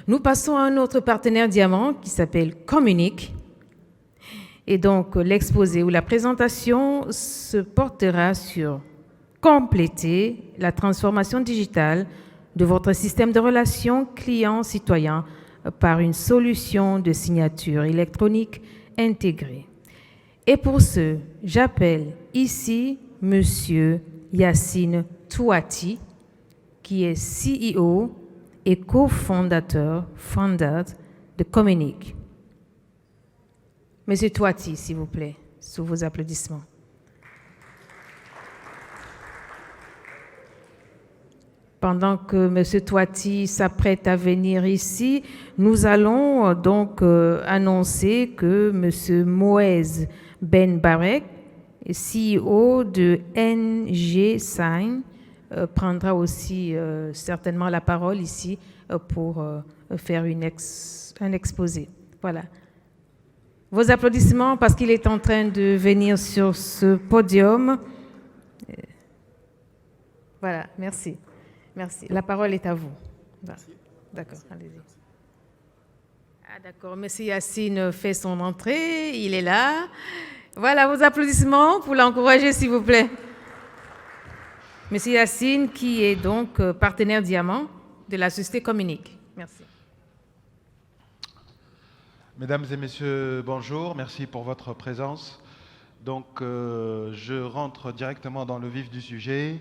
Nous passons à un autre partenaire diamant qui s'appelle Communique. Et donc, l'exposé ou la présentation se portera sur compléter la transformation digitale de votre système de relations client-citoyen par une solution de signature électronique intégrée. Et pour ce, j'appelle ici Monsieur Yassine Touati, qui est CEO et cofondateur de Communique. Monsieur Touati, s'il vous plaît, sous vos applaudissements. Pendant que Monsieur Touati s'apprête à venir ici, nous allons donc annoncer que Monsieur Moez Ben Barek, CEO de NG Sign, prendra aussi certainement la parole ici pour faire un exposé. Voilà. Vos applaudissements parce qu'il est en train de venir sur ce podium. Voilà, merci. Merci. La parole est à vous. D'accord, allez-y. Ah d'accord, Monsieur Yassine fait son entrée, il est là. Voilà vos applaudissements pour l'encourager, s'il vous plaît. Monsieur Yassine, qui est donc partenaire diamant de la société Communique. Merci. Mesdames et messieurs, bonjour, merci pour votre présence. Donc, je rentre directement dans le vif du sujet.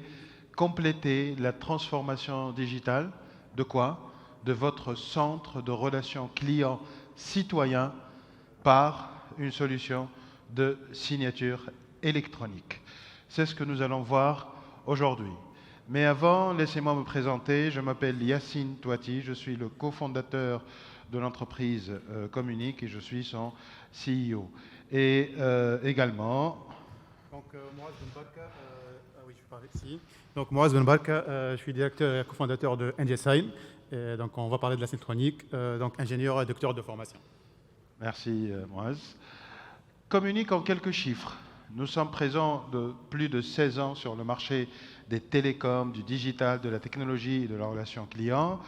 Compléter la transformation digitale de quoi? De votre centre de relations clients-citoyens par une solution de signature électronique. C'est ce que nous allons voir aujourd'hui. Mais avant, laissez-moi me présenter. Je m'appelle Yassine Touati, je suis le cofondateur de l'entreprise Communique et je suis son CEO. Et également... Donc, Moaz Ben Barka, oui, je parle ici. Donc, Moaz Ben Barka, je suis directeur et cofondateur de NGSign. Donc, on va parler de la synchronique, donc ingénieur et docteur de formation. Merci, Moaz. Communique en quelques chiffres. Nous sommes présents de plus de 16 ans sur le marché des télécoms, du digital, de la technologie et de la relation client.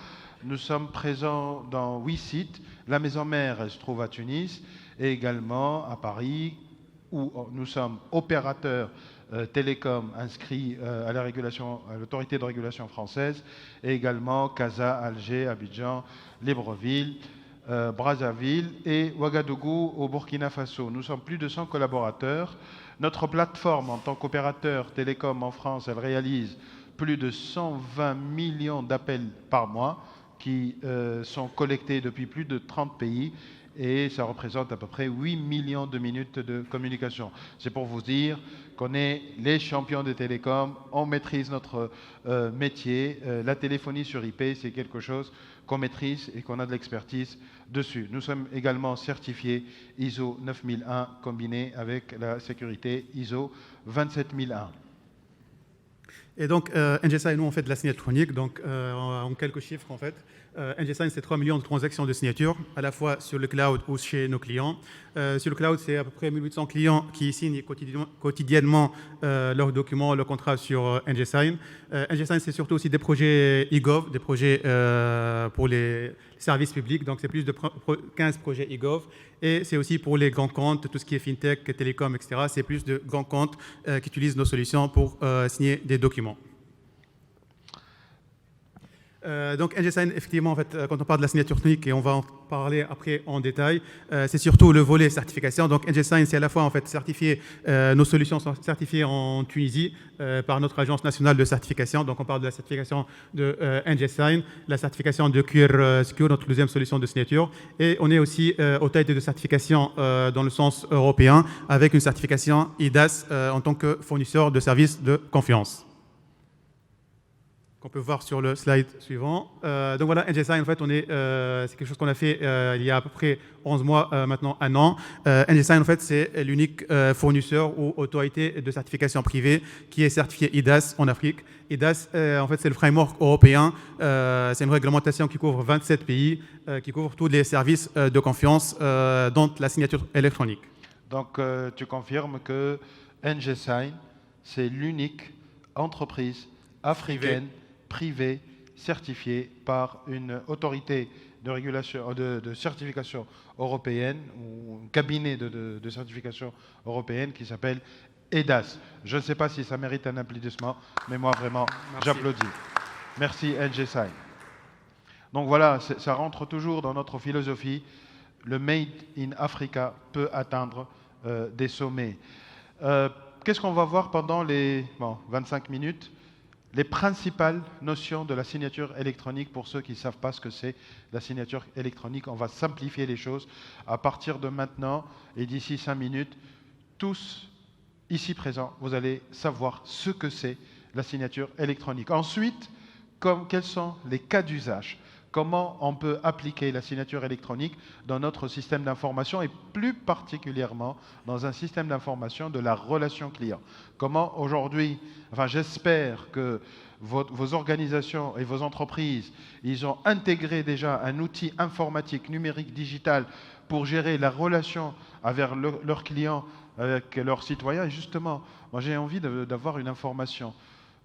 Nous sommes présents dans 8 sites. La maison mère, elle se trouve à Tunis et également à Paris, où nous sommes opérateurs télécom inscrits à l'autorité de régulation française, et également Casa, Alger, Abidjan, Libreville, Brazzaville et Ouagadougou au Burkina Faso. Nous sommes plus de 100 collaborateurs. Notre plateforme en tant qu'opérateur télécom en France, elle réalise plus de 120 millions d'appels par mois qui sont collectés depuis plus de 30 pays et ça représente à peu près 8 millions de minutes de communication. C'est pour vous dire qu'on est les champions des télécoms, on maîtrise notre métier. La téléphonie sur IP, c'est quelque chose qu'on maîtrise et qu'on a de l'expertise dessus. Nous sommes également certifiés ISO 9001 combiné avec la sécurité ISO 27001. Et donc, NGSign, nous, on fait de la signature électronique, donc en quelques chiffres, en fait. NGSign, c'est 3 millions de transactions de signature, à la fois sur le cloud ou chez nos clients. Sur le cloud, c'est à peu près 1800 clients qui signent quotidiennement leurs documents, leurs contrats sur NGSign. NGSign, c'est surtout aussi des projets e-gov, des projets pour les services publics, donc c'est plus de 15 projets e-gov. Et c'est aussi pour les grands comptes, tout ce qui est fintech, télécom, etc. C'est plus de grands comptes qui utilisent nos solutions pour signer des documents. Donc NGSign, effectivement, en fait, quand on parle de la signature technique, et on va en parler après en détail, c'est surtout le volet certification. Donc NGSign, c'est à la fois en fait certifié, nos solutions sont certifiées en Tunisie par notre agence nationale de certification. Donc on parle de la certification de NGSign, la certification de QR Secure, notre deuxième solution de signature, et on est aussi autorité de certification dans le sens européen avec une certification IDAS en tant que fournisseur de services de confiance. Qu'on peut voir sur le slide suivant. Donc voilà, NGSign, en fait, c'est quelque chose qu'on a fait il y a à peu près 11 mois, maintenant 1 an. NGSign, en fait, c'est l'unique fournisseur ou autorité de certification privée qui est certifié IDAS en Afrique. IDAS, en fait, c'est le framework européen. C'est une réglementation qui couvre 27 pays, qui couvre tous les services de confiance, dont la signature électronique. Donc, tu confirmes que NGSign, c'est l'unique entreprise africaine privée certifiée par une autorité de régulation, de certification européenne, ou un cabinet de certification européenne qui s'appelle EDAS. Je ne sais pas si ça mérite un applaudissement, mais moi vraiment, j'applaudis. Merci NGSign. Donc voilà, ça rentre toujours dans notre philosophie. Le Made in Africa peut atteindre des sommets. Qu'est-ce qu'on va voir pendant les 25 minutes? Les principales notions de la signature électronique pour ceux qui ne savent pas ce que c'est la signature électronique. On va simplifier les choses à partir de maintenant et d'ici 5 minutes. Tous ici présents, vous allez savoir ce que c'est la signature électronique. Ensuite, quels sont les cas d'usage? Comment on peut appliquer la signature électronique dans notre système d'information et plus particulièrement dans un système d'information de la relation client. Comment aujourd'hui, j'espère que vos organisations et vos entreprises, ils ont intégré déjà un outil informatique, numérique, digital pour gérer la relation avec leurs clients, avec leurs citoyens. Et justement, moi j'ai envie d'avoir une information.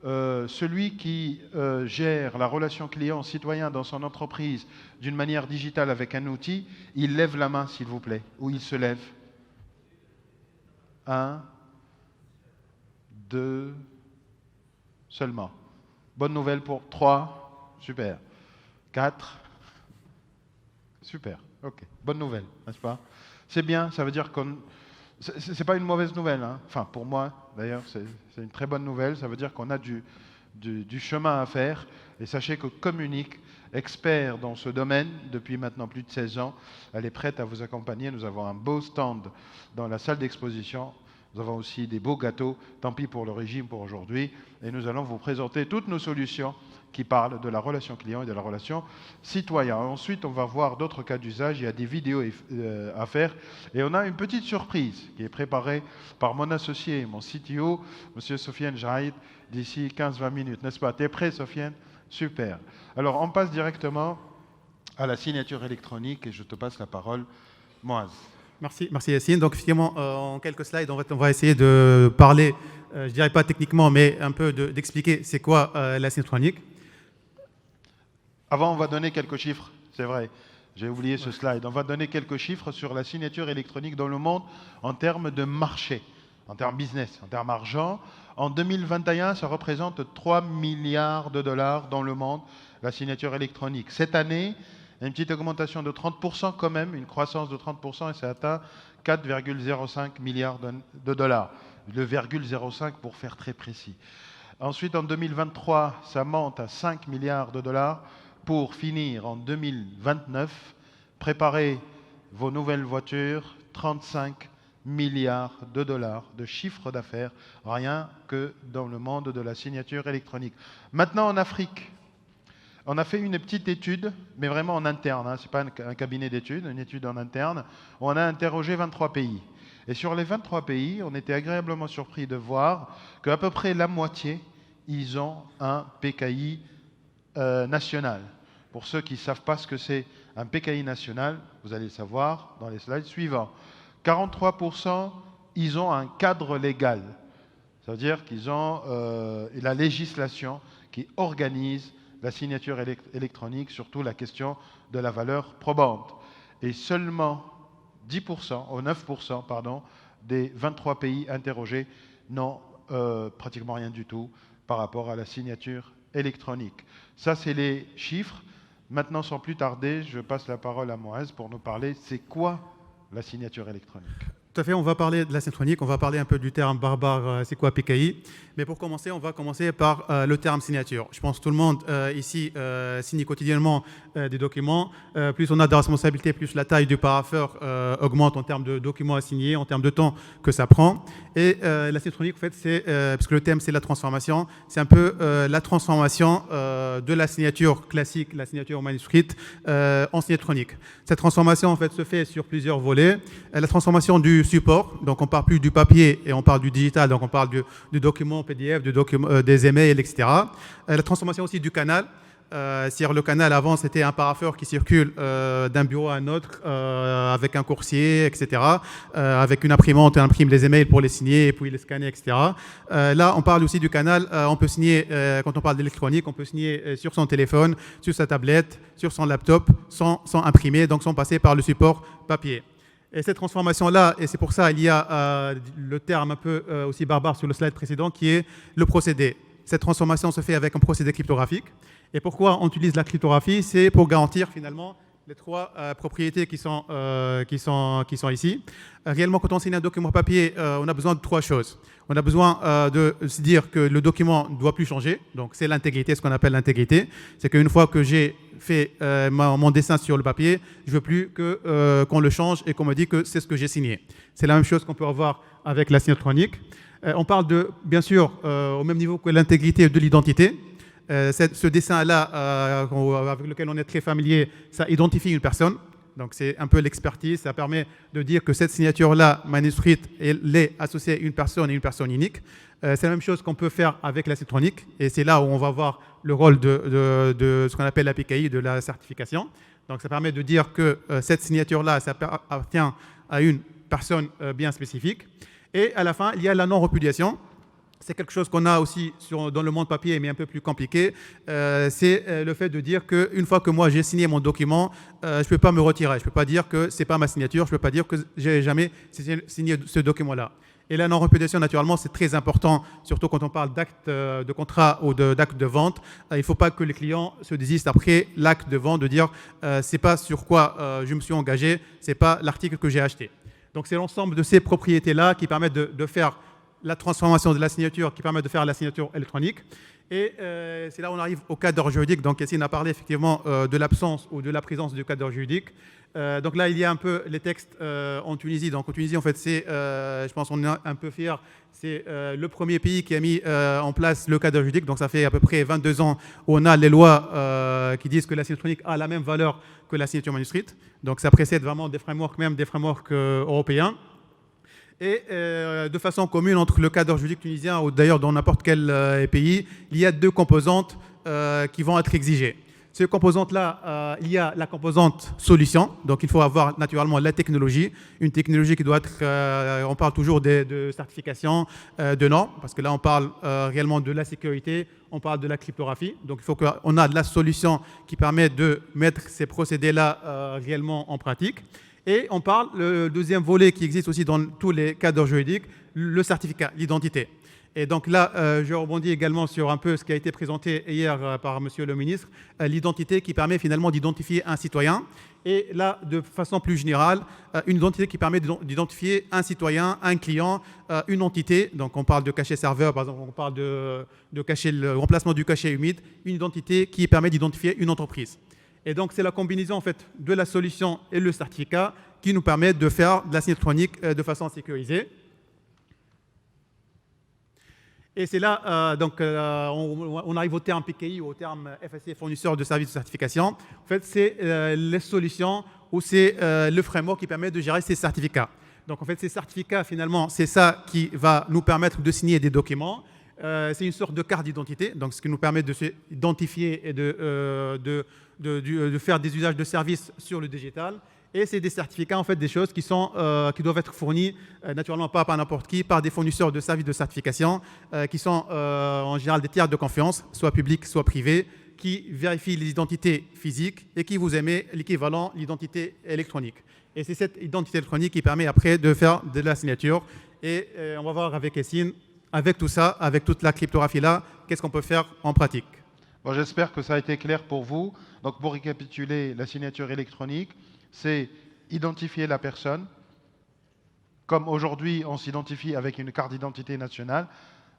Celui qui gère la relation client-citoyen dans son entreprise d'une manière digitale avec un outil, il lève la main s'il vous plaît, ou il se lève. 1, 2, seulement. Bonne nouvelle pour 3, super. 4, super, ok. Bonne nouvelle, n'est-ce pas? C'est bien, ça veut dire qu'on... C'est pas une mauvaise nouvelle, hein. Enfin pour moi d'ailleurs c'est une très bonne nouvelle, ça veut dire qu'on a du chemin à faire et sachez que Communique, expert dans ce domaine depuis maintenant plus de 16 ans, elle est prête à vous accompagner. Nous avons un beau stand dans la salle d'exposition, nous avons aussi des beaux gâteaux, tant pis pour le régime pour aujourd'hui, et nous allons vous présenter toutes nos solutions qui parlent de la relation client et de la relation citoyen. Ensuite, on va voir d'autres cas d'usage. Il y a des vidéos à faire. Et on a une petite surprise qui est préparée par mon associé, mon CTO, M. Sofiane Jaïd, d'ici 15-20 minutes. N'est-ce pas? T'es prêt, Sofiane? Super. Alors, on passe directement à la signature électronique et je te passe la parole, Moaz. Merci Yassine. Donc, effectivement, en quelques slides, on va essayer de parler, je ne dirais pas techniquement, mais un peu d'expliquer c'est quoi la signature électronique. Avant, on va donner quelques chiffres, c'est vrai, j'ai oublié ce slide. On va donner quelques chiffres sur la signature électronique dans le monde en termes de marché, en termes business, en termes argent. En 2021, ça représente 3 milliards de dollars dans le monde, la signature électronique. Cette année, une petite augmentation de 30% quand même, une croissance de 30%, et ça atteint 4,05 milliards de dollars. Le 0,05 pour faire très précis. Ensuite, en 2023, ça monte à 5 milliards de dollars. Pour finir en 2029, préparez vos nouvelles voitures, 35 milliards de dollars de chiffre d'affaires, rien que dans le monde de la signature électronique. Maintenant en Afrique, on a fait une petite étude, mais vraiment en interne, hein, ce n'est pas un cabinet d'études, une étude en interne, où on a interrogé 23 pays. Et sur les 23 pays, on était agréablement surpris de voir qu'à peu près la moitié, ils ont un PKI national. Pour ceux qui ne savent pas ce que c'est un PKI national, vous allez le savoir dans les slides suivants. 43%, ils ont un cadre légal. Ça veut dire qu'ils ont la législation qui organise la signature électronique, surtout la question de la valeur probante. Et seulement 10%, ou 9%, pardon, des 23 pays interrogés n'ont pratiquement rien du tout par rapport à la signature électronique. Ça, c'est les chiffres. Maintenant, sans plus tarder, je passe la parole à Moaz pour nous parler c'est quoi la signature électronique. Tout à fait, on va parler de la signature électronique, on va parler un peu du terme barbare, c'est quoi PKI. Mais pour commencer, on va commencer par le terme signature. Je pense que tout le monde ici signe quotidiennement des documents. Plus on a de responsabilités, plus la taille du parapheur augmente en termes de documents à signer, en termes de temps que ça prend. Et la signature électronique, en fait, c'est, parce que le thème c'est la transformation, c'est un peu la transformation de la signature classique, la signature manuscrite, en signature électronique. Cette transformation, en fait, se fait sur plusieurs volets. La transformation du support, donc on ne parle plus du papier et on parle du digital, donc on parle du document PDF, des emails, etc. La transformation aussi du canal. C'est-à-dire le canal, avant, c'était un parapheur qui circule d'un bureau à un autre avec un coursier, etc. Avec une imprimante, on imprime les emails pour les signer et puis les scanner, etc. Là, on parle aussi du canal. On peut signer, quand on parle d'électronique, on peut signer sur son téléphone, sur sa tablette, sur son laptop, sans imprimer, donc sans passer par le support papier. Et cette transformation-là, et c'est pour ça il y a le terme un peu aussi barbare sur le slide précédent, qui est le procédé. Cette transformation se fait avec un procédé cryptographique. Et pourquoi on utilise la cryptographie? C'est pour garantir finalement les trois propriétés qui sont ici. Réellement, quand on signe un document papier, on a besoin de trois choses. On a besoin de se dire que le document ne doit plus changer. Donc, c'est l'intégrité, ce qu'on appelle l'intégrité. C'est qu'une fois que j'ai fait mon dessin sur le papier, je ne veux plus qu'on le change et qu'on me dise que c'est ce que j'ai signé. C'est la même chose qu'on peut avoir avec la signature électronique. On parle de, bien sûr, au même niveau que l'intégrité de l'identité. Ce dessin-là, avec lequel on est très familier, ça identifie une personne. Donc, c'est un peu l'expertise. Ça permet de dire que cette signature-là, manuscrite, elle est associée à une personne et une personne unique. C'est la même chose qu'on peut faire avec la signature électronique. Et c'est là où on va voir le rôle de ce qu'on appelle la PKI, de la certification. Donc, ça permet de dire que cette signature-là, ça appartient à une personne bien spécifique. Et à la fin, il y a la non-repudiation. C'est quelque chose qu'on a aussi dans le monde papier, mais un peu plus compliqué. C'est le fait de dire qu'une fois que moi j'ai signé mon document, je ne peux pas me retirer. Je ne peux pas dire que ce n'est pas ma signature. Je ne peux pas dire que j'ai jamais signé ce document-là. Et la non-repudiation, naturellement, c'est très important, surtout quand on parle d'acte de contrat ou d'acte de vente. Il ne faut pas que les clients se désistent après l'acte de vente de dire c'est pas sur quoi je me suis engagé, c'est pas l'article que j'ai acheté. Donc c'est l'ensemble de ces propriétés-là qui permettent de faire la transformation de la signature, qui permet de faire la signature électronique. Et c'est là où on arrive au cadre juridique. Donc Yassine a parlé effectivement de l'absence ou de la présence du cadre juridique. Donc là, il y a un peu les textes en Tunisie. Donc en Tunisie, en fait, je pense qu'on est un peu fiers. C'est le premier pays qui a mis en place le cadre juridique. Donc ça fait à peu près 22 ans où on a les lois qui disent que la signature électronique a la même valeur que la signature manuscrite. Donc ça précède vraiment des frameworks, même des frameworks européens. Et de façon commune entre le cadre juridique tunisien ou d'ailleurs dans n'importe quel pays, il y a deux composantes qui vont être exigées. Ces composantes-là, il y a la composante solution, donc il faut avoir naturellement la technologie, une technologie qui doit être, on parle toujours de certification, de normes, parce que là on parle réellement de la sécurité, on parle de la cryptographie, donc il faut qu'on ait de la solution qui permet de mettre ces procédés-là réellement en pratique. Et on parle, le deuxième volet qui existe aussi dans tous les cadres juridiques, le certificat, l'identité. Et donc là, je rebondis également sur un peu ce qui a été présenté hier par Monsieur le ministre, l'identité qui permet finalement d'identifier un citoyen. Et là, de façon plus générale, une identité qui permet d'identifier un citoyen, un client, une entité. Donc on parle de cachet serveur, par exemple, on parle de cachet, le remplacement du cachet humide, une identité qui permet d'identifier une entreprise. Et donc, c'est la combinaison en fait, de la solution et le certificat qui nous permet de faire de la signature électronique de façon sécurisée. Et c'est là, on arrive au terme PKI ou au terme FSC, fournisseur de services de certification. En fait, c'est les solutions ou c'est le framework qui permet de gérer ces certificats. Donc, en fait, ces certificats, finalement, c'est ça qui va nous permettre de signer des documents. C'est une sorte de carte d'identité, donc ce qui nous permet de s'identifier et de faire des usages de services sur le digital. Et c'est des certificats, en fait, des choses qui doivent être fournies, naturellement pas par n'importe qui, par des fournisseurs de services de certification, qui sont en général des tiers de confiance, soit publics, soit privés, qui vérifient les identités physiques et qui vous émettent l'équivalent, l'identité électronique. Et c'est cette identité électronique qui permet après de faire de la signature. Et on va voir avec Yassine, avec tout ça, avec toute la cryptographie-là, qu'est-ce qu'on peut faire en pratique. Bon, j'espère que ça a été clair pour vous. Donc, pour récapituler, la signature électronique, c'est identifier la personne. Comme aujourd'hui, on s'identifie avec une carte d'identité nationale,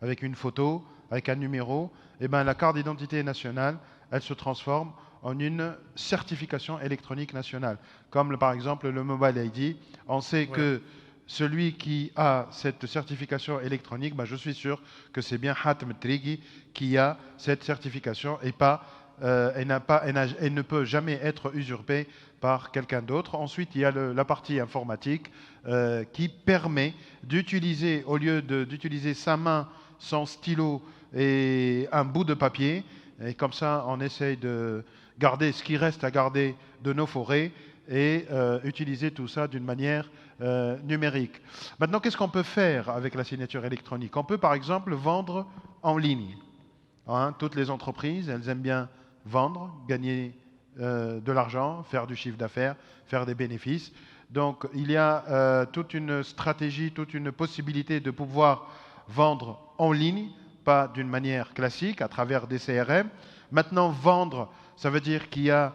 avec une photo, avec un numéro. Et bien, la carte d'identité nationale, elle se transforme en une certification électronique nationale. Comme par exemple le Mobile ID. On sait que celui qui a cette certification électronique, ben je suis sûr que c'est bien Hatem Trigui qui a cette certification et elle ne peut jamais être usurpée par quelqu'un d'autre. Ensuite, il y a la partie informatique qui permet d'utiliser, au lieu d'utiliser sa main, son stylo et un bout de papier, Et comme ça, on essaye de garder ce qui reste à garder de nos forêts et utiliser tout ça d'une manière numérique. Maintenant, qu'est-ce qu'on peut faire avec la signature électronique? On peut par exemple vendre en ligne. Hein, toutes les entreprises, elles aiment bien vendre, gagner de l'argent, faire du chiffre d'affaires, faire des bénéfices. Donc il y a toute une stratégie, toute une possibilité de pouvoir vendre en ligne, pas d'une manière classique, à travers des CRM. Maintenant, vendre, ça veut dire qu'il y a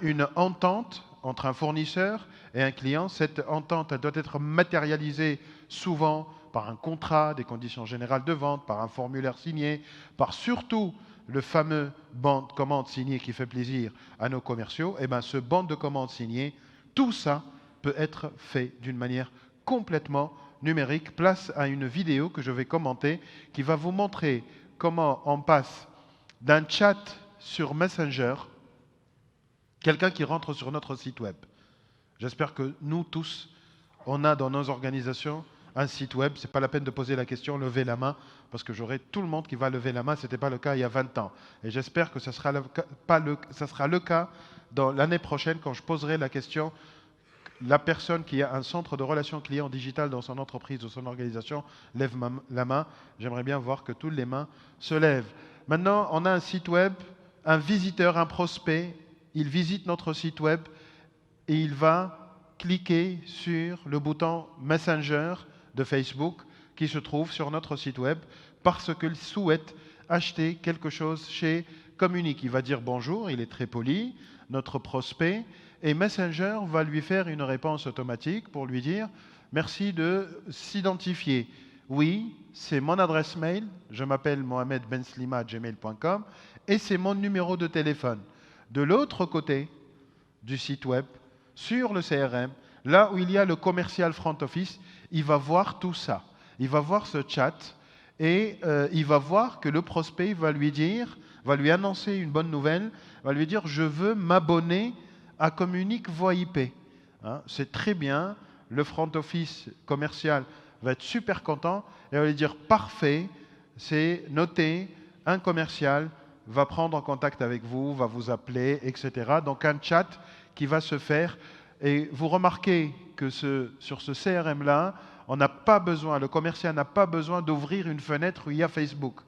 une entente entre un fournisseur et un client. Cette entente, elle doit être matérialisée souvent par un contrat, des conditions générales de vente, par un formulaire signé, par surtout le fameux bon de commande signé qui fait plaisir à nos commerciaux. Et bien, ce bon de commande signé, tout ça peut être fait d'une manière complètement numérique. Place à une vidéo que je vais commenter qui va vous montrer comment on passe d'un chat sur Messenger, quelqu'un qui rentre sur notre site web. J'espère que nous tous, on a dans nos organisations un site web. Ce n'est pas la peine de poser la question, levez la main, parce que j'aurai tout le monde qui va lever la main. Ce n'était pas le cas il y a 20 ans. Et j'espère que ça sera le cas dans l'année prochaine quand je poserai la question. La personne qui a un centre de relations clients digital dans son entreprise ou son organisation lève la main. J'aimerais bien voir que toutes les mains se lèvent. Maintenant, on a un site web, un visiteur, un prospect. Il visite notre site web et il va cliquer sur le bouton Messenger de Facebook qui se trouve sur notre site web parce qu'il souhaite acheter quelque chose chez Communique. Il va dire bonjour, il est très poli, notre prospect, et Messenger va lui faire une réponse automatique pour lui dire merci de s'identifier. Oui, c'est mon adresse mail, je m'appelle mohamedbenslima@gmail.com et c'est mon numéro de téléphone. De l'autre côté du site web, sur le CRM, là où il y a le commercial front office, il va voir tout ça. Il va voir ce chat et il va voir que le prospect va lui annoncer une bonne nouvelle, va lui dire je veux m'abonner à Communique Voix IP. Hein, c'est très bien, le front office commercial va être super content et va lui dire parfait, c'est noté, un commercial va prendre en contact avec vous, va vous appeler, etc. Donc un chat qui va se faire. Et vous remarquez que sur ce CRM-là, on n'a pas besoin, le commercial n'a pas besoin d'ouvrir une fenêtre où il y a Facebook.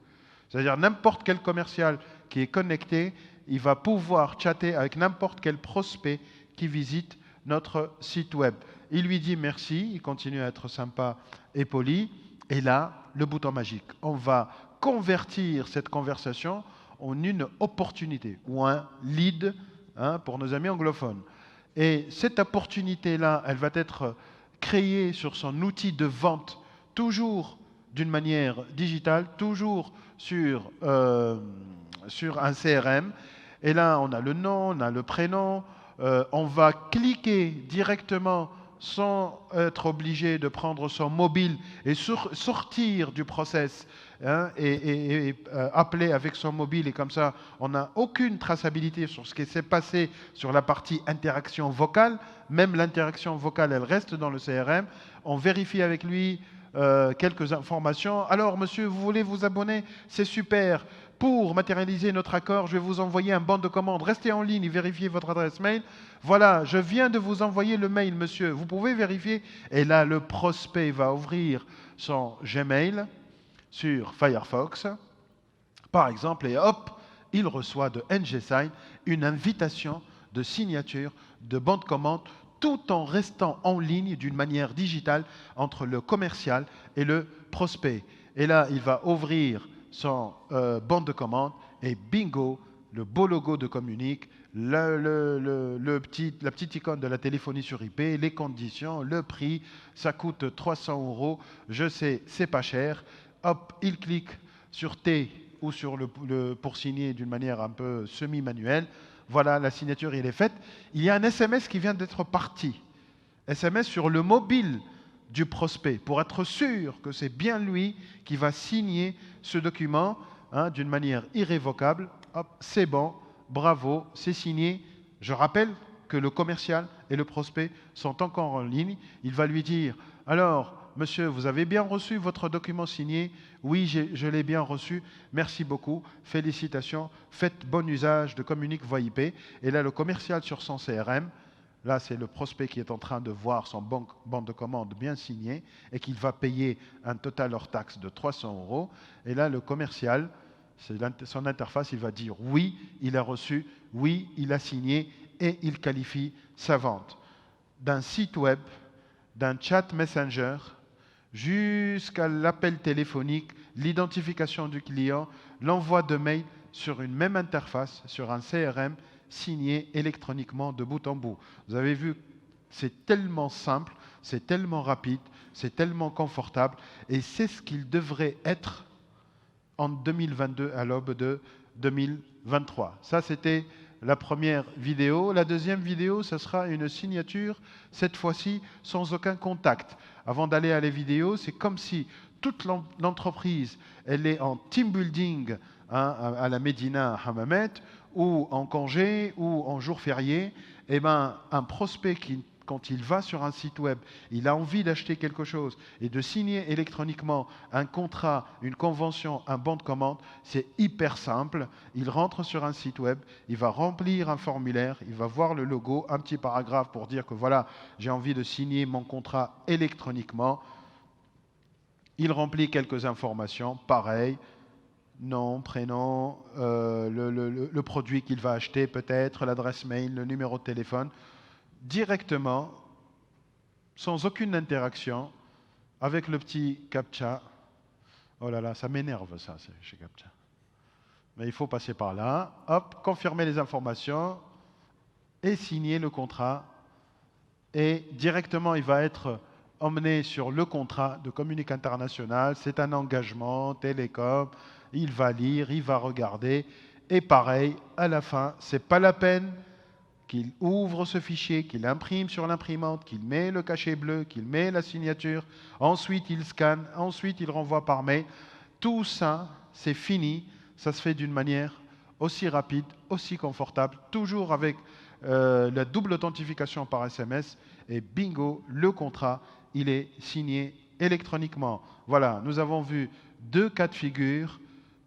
C'est-à-dire n'importe quel commercial qui est connecté, il va pouvoir chatter avec n'importe quel prospect qui visite notre site web. Il lui dit merci, il continue à être sympa et poli. Et là, le bouton magique. On va convertir cette conversation en une opportunité ou un lead pour nos amis anglophones. Et cette opportunité-là, elle va être créée sur son outil de vente, toujours d'une manière digitale, toujours sur un CRM. Et là, on a le nom, on a le prénom. On va cliquer directement sans être obligé de prendre son mobile et sortir du process et appeler avec son mobile. Et comme ça, on n'a aucune traçabilité sur ce qui s'est passé sur la partie interaction vocale. Même l'interaction vocale, elle reste dans le CRM. On vérifie avec lui quelques informations. Alors, monsieur, vous voulez vous abonner? C'est super. Pour matérialiser notre accord, je vais vous envoyer un bon de commande. Restez en ligne et vérifiez votre adresse mail. Voilà, je viens de vous envoyer le mail, monsieur. Vous pouvez vérifier. Et là, le prospect va ouvrir son Gmail sur Firefox, par exemple, et hop, il reçoit de NGSign une invitation de signature de bon de commande tout en restant en ligne d'une manière digitale entre le commercial et le prospect. Et là, il va ouvrir son bon de commande et bingo, le beau logo de Communique, la petite icône de la téléphonie sur IP, les conditions, le prix, ça coûte 300 €, je sais, c'est pas cher. Hop, il clique sur T ou sur pour signer d'une manière un peu semi-manuelle. Voilà, la signature, il est faite. Il y a un SMS qui vient d'être parti. SMS sur le mobile du prospect pour être sûr que c'est bien lui qui va signer ce document d'une manière irrévocable. Hop, c'est bon, bravo, c'est signé. Je rappelle que le commercial et le prospect sont encore en ligne. Il va lui dire, alors, monsieur, vous avez bien reçu votre document signé? Oui, je l'ai bien reçu. Merci beaucoup. Félicitations. Faites bon usage de Communique Voix IP. Et là, le commercial sur son CRM, là, c'est le prospect qui est en train de voir son banque de commande bien signé et qu'il va payer un total hors taxe de 300 €. Et là, le commercial, son interface, il va dire oui, il a reçu, oui, il a signé et il qualifie sa vente. D'un site web, d'un chat messenger, jusqu'à l'appel téléphonique, l'identification du client, l'envoi de mail sur une même interface, sur un CRM, signé électroniquement de bout en bout. Vous avez vu, c'est tellement simple, c'est tellement rapide, c'est tellement confortable, et c'est ce qu'il devrait être en 2022 à l'aube de 2023. Ça, c'était la première vidéo. La deuxième vidéo, ce sera une signature, cette fois-ci sans aucun contact. Avant d'aller à la vidéo, c'est comme si toute l'entreprise, elle est en team building à la Médina Hammamet, ou en congé, ou en jour férié. Eh ben, un prospect qui, quand il va sur un site web, il a envie d'acheter quelque chose et de signer électroniquement un contrat, une convention, un bon de commande, c'est hyper simple. Il rentre sur un site web, il va remplir un formulaire, il va voir le logo, un petit paragraphe pour dire que voilà, j'ai envie de signer mon contrat électroniquement. Il remplit quelques informations, pareil, nom, prénom, le produit qu'il va acheter peut-être, l'adresse mail, le numéro de téléphone, directement, sans aucune interaction, avec le petit CAPTCHA. Oh là là, ça m'énerve ça, chez CAPTCHA. Mais il faut passer par là, hop, confirmer les informations et signer le contrat. Et directement, il va être emmené sur le contrat de Communique International. C'est un engagement télécom. Il va lire, il va regarder. Et pareil, à la fin, ce n'est pas la peine qu'il ouvre ce fichier, qu'il imprime sur l'imprimante, qu'il met le cachet bleu, qu'il met la signature. Ensuite, il scanne. Ensuite, il renvoie par mail. Tout ça, c'est fini. Ça se fait d'une manière aussi rapide, aussi confortable, toujours avec la double authentification par SMS. Et bingo, le contrat, il est signé électroniquement. Voilà, nous avons vu deux cas de figure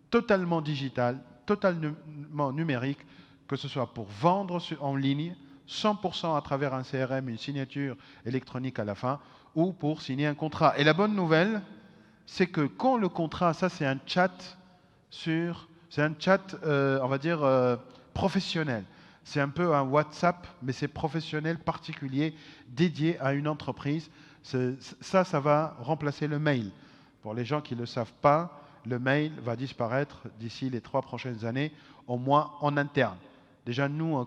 totalement digital, totalement numérique, que ce soit pour vendre en ligne, 100% à travers un CRM, une signature électronique à la fin, ou pour signer un contrat. Et la bonne nouvelle, c'est que quand le contrat, ça c'est un chat on va dire, professionnel. C'est un peu un WhatsApp, mais c'est professionnel, particulier, dédié à une entreprise. Ça va remplacer le mail. Pour les gens qui ne le savent pas, le mail va disparaître d'ici les 3 prochaines années, au moins en interne. Déjà, nous,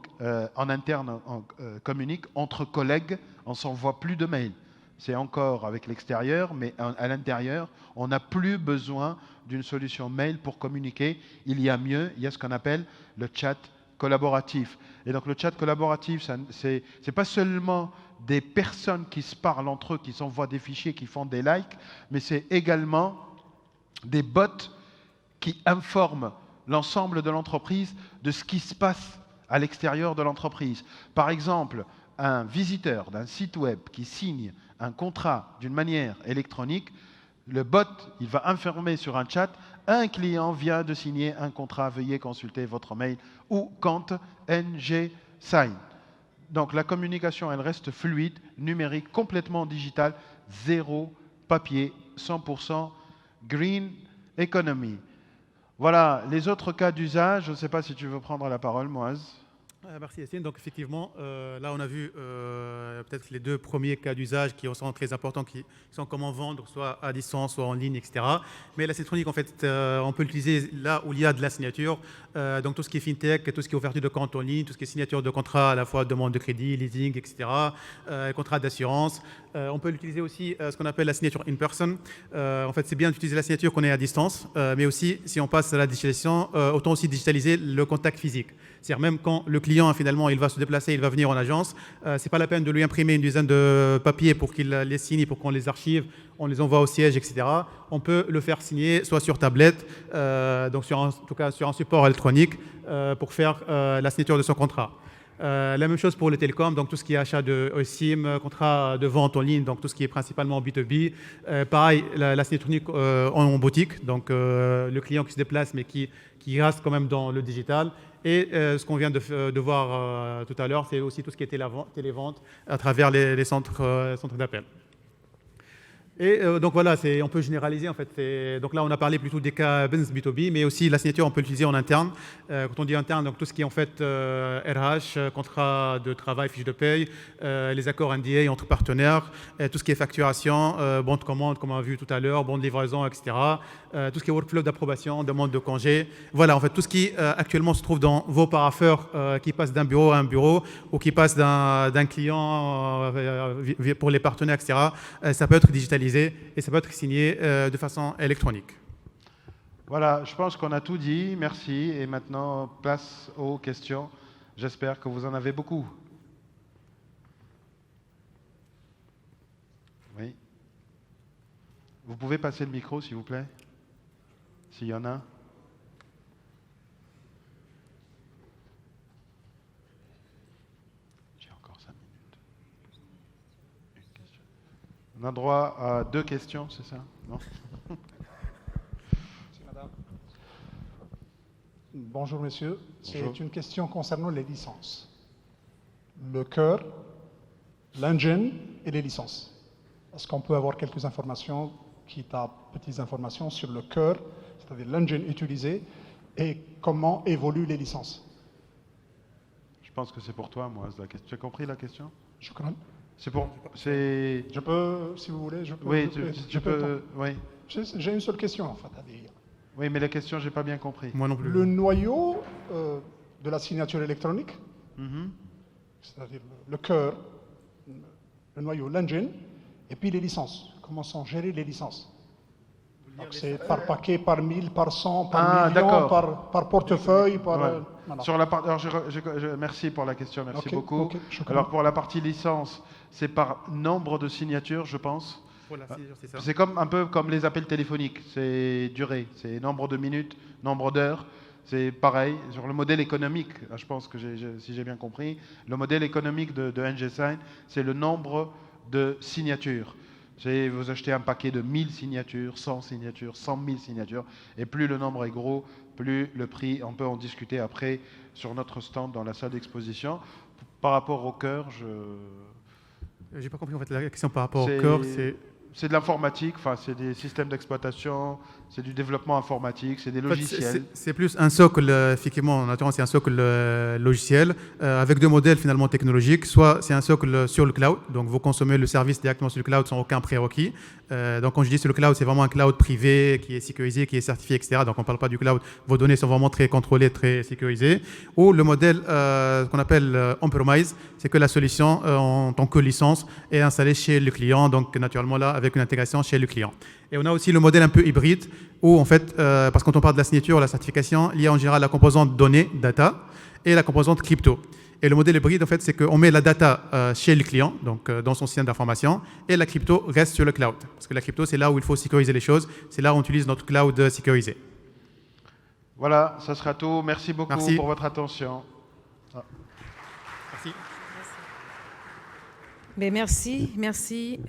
en interne, on communique entre collègues, on ne s'envoie plus de mails. C'est encore avec l'extérieur, mais à l'intérieur, on n'a plus besoin d'une solution mail pour communiquer. Il y a mieux, il y a ce qu'on appelle le chat collaboratif. Et donc le chat collaboratif, ce n'est pas seulement des personnes qui se parlent entre eux, qui s'envoient des fichiers, qui font des likes, mais c'est également des bots qui informent l'ensemble de l'entreprise de ce qui se passe à l'extérieur de l'entreprise. Par exemple, un visiteur d'un site web qui signe un contrat d'une manière électronique, le bot, il va informer sur un chat, un client vient de signer un contrat, veuillez consulter votre mail ou compte NG Sign. Donc la communication, elle reste fluide, numérique, complètement digitale, zéro papier, 100% green economy. Voilà, les autres cas d'usage, je ne sais pas si tu veux prendre la parole, Moaz. Merci Yassine. Donc effectivement, là on a vu peut-être les 2 premiers cas d'usage qui sont très importants, qui sont comment vendre, soit à distance, soit en ligne, etc. Mais la électronique, en fait, on peut l'utiliser là où il y a de la signature. Donc tout ce qui est fintech, tout ce qui est ouverture de compte en ligne, tout ce qui est signature de contrat, à la fois demande de crédit, leasing, etc. Contrat d'assurance. On peut l'utiliser aussi ce qu'on appelle la signature in person. En fait, c'est bien d'utiliser la signature qu'on est à distance, mais aussi si on passe à la digitalisation, autant aussi digitaliser le contact physique. C'est-à-dire même quand le client finalement il va se déplacer, il va venir en agence, c'est pas la peine de lui imprimer une dizaine de papiers pour qu'il les signe, pour qu'on les archive, on les envoie au siège, etc. On peut le faire signer soit sur tablette, donc en tout cas sur un support électronique pour faire la signature de son contrat. La même chose pour le télécom, donc tout ce qui est achat de SIM, contrat de vente en ligne, donc tout ce qui est principalement B2B. Pareil, la signature unique en boutique, donc le client qui se déplace mais qui reste quand même dans le digital. Et ce qu'on vient de voir tout à l'heure, c'est aussi tout ce qui est télévente à travers les centres d'appel. Et donc voilà, on peut généraliser en fait. Donc là, on a parlé plutôt des cas business B2B, mais aussi la signature, on peut l'utiliser en interne. Quand on dit interne, donc tout ce qui est en fait RH, contrat de travail, fiche de paye, les accords NDA entre partenaires, tout ce qui est facturation, bon de commande, comme on a vu tout à l'heure, bon de livraison, etc. Tout ce qui est workflow d'approbation, demande de congé. Voilà, en fait, tout ce qui actuellement se trouve dans vos parapheurs qui passent d'un bureau à un bureau ou qui passent d'un client pour les partenaires, etc. Ça peut être digitalisé et ça peut être signé de façon électronique. Voilà, je pense qu'on a tout dit. Merci. Et maintenant, place aux questions. J'espère que vous en avez beaucoup. Oui. Vous pouvez passer le micro, s'il vous plaît, s'il y en a. J'ai encore 5 minutes. Une question. On a droit à 2 questions, c'est ça? Non? Merci, madame. Bonjour, monsieur. Bonjour. C'est une question concernant les licences. Le cœur, l'engine et les licences. Est-ce qu'on peut avoir quelques informations, petites informations sur le cœur, c'est-à-dire l'engine utilisé, et comment évoluent les licences? Je pense que c'est pour toi, moi, la question. Tu as compris la question? Je crois. C'est pour... C'est... Je peux, si vous voulez, je peux. Oui, tu peux... Oui. J'ai une seule question, en fait, à dire. Oui, mais la question, j'ai pas bien compris. Moi non plus. Le noyau de la signature électronique, Mhm. c'est-à-dire le cœur, le noyau, l'engine, et puis les licences. Comment sont gérées les licences? Donc c'est par paquet, par 1000, par 100, par million, d'accord. par portefeuille, par... Ouais. voilà. Sur la part... Alors, merci pour la question, merci Ok, beaucoup. ok, je comprends. Alors, pour la partie licence, c'est par nombre de signatures, je pense. Voilà, c'est ça. C'est un peu comme les appels téléphoniques, c'est durée, c'est nombre de minutes, nombre d'heures. C'est pareil, sur le modèle économique, là, je pense que si j'ai bien compris, le modèle économique de NGSign, c'est le nombre de signatures. Vous achetez un paquet de 1000 signatures, 100 signatures, 100 000 signatures, et plus le nombre est gros, plus le prix, on peut en discuter après sur notre stand dans la salle d'exposition. Par rapport au cœur, J'ai pas compris en fait la question par rapport au cœur. c'est de l'informatique, enfin, c'est des systèmes d'exploitation, c'est du développement informatique, c'est des logiciels. C'est plus un socle, effectivement, en l'occurrence, c'est un socle logiciel avec deux modèles finalement technologiques. Soit c'est un socle sur le cloud, donc vous consommez le service directement sur le cloud sans aucun prérequis. Donc quand je dis sur le cloud, c'est vraiment un cloud privé qui est sécurisé, qui est certifié, etc. Donc on ne parle pas du cloud, vos données sont vraiment très contrôlées, très sécurisées. Ou le modèle qu'on appelle on-premise, c'est que la solution en tant que licence est installée chez le client, donc naturellement là, avec une intégration chez le client. Et on a aussi le modèle un peu hybride où en fait, parce que quand on parle de la signature, la certification, il y a en général la composante données, data, et la composante crypto. Et le modèle hybride, en fait, c'est qu'on met la data chez le client, donc dans son système d'information, et la crypto reste sur le cloud. Parce que la crypto, c'est là où il faut sécuriser les choses, c'est là où on utilise notre cloud sécurisé. Voilà, ça sera tout. Merci beaucoup Merci. pour votre attention. Merci. Mais merci.